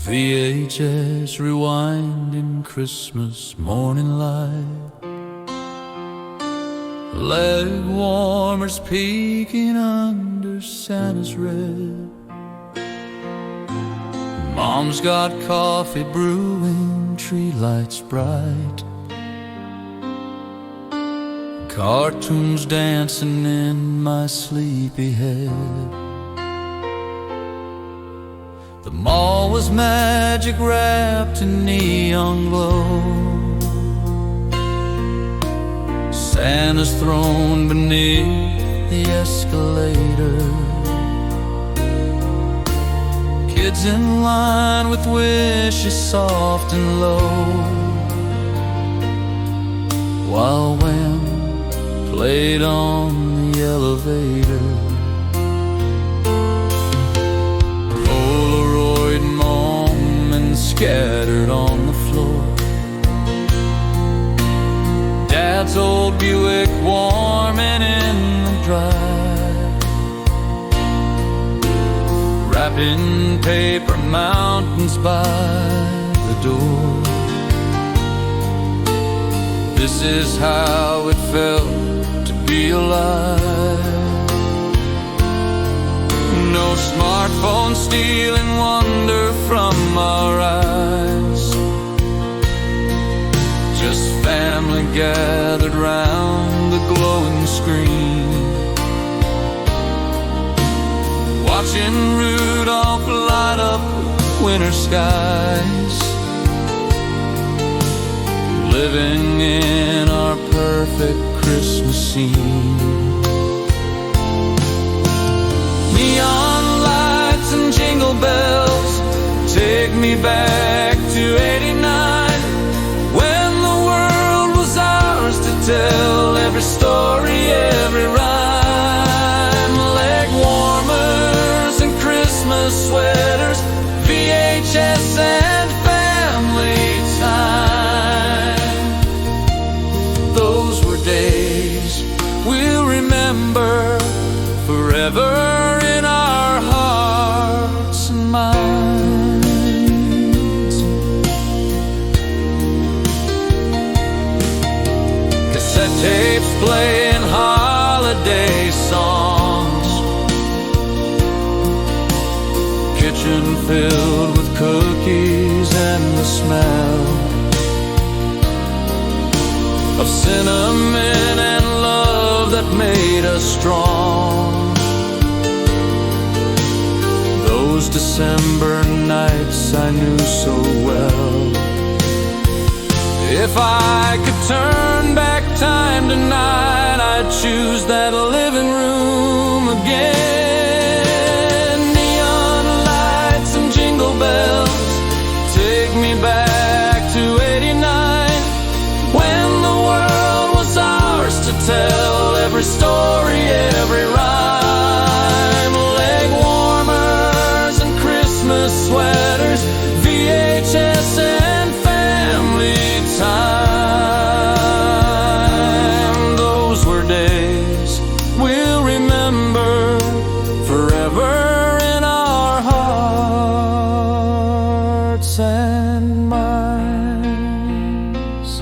VHS rewinding Christmas morning light, leg warmers peeking under Santa's red. Mom's got coffee brewing, tree lights bright, cartoons dancing in my sleepy head. The mall was magic wrapped in neon glow, Santa's throne beneath the escalator, kids in line with wishes soft and low, while Wham played on the elevator. Polaroid moments scattered on the floor, Dad's old Buick warming in the drive, wrapping paper mountains by the door. This is how it felt to be alive. No smartphone stealing wonder from our eyes, just family gathered round the glowing screen, watching Rudolph light up winter skies, living in our perfect Christmas scene. Neon lights and jingle bells take me back to '89, when the world was ours to tell, every story, every rhyme. Leg warmers and Christmas sweaters, VHS and family time. Those were days we'll remember forever, tapes playing holiday songs, kitchen filled with cookies and the smell of cinnamon and love that made us strong. Those December nights I knew so well. If I could turn back time tonight, I'd choose that living room again. Neon lights and jingle bells take me back to '89, when the world was ours to tell, every story, every rhyme. Leg warmers and Christmas sweaters, VHS and family time. Those were days we'll remember forever in our hearts and minds.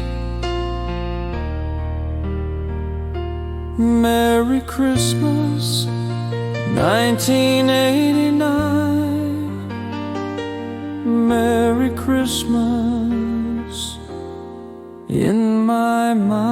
Merry Christmas, 1989. Merry Christmas in my mind.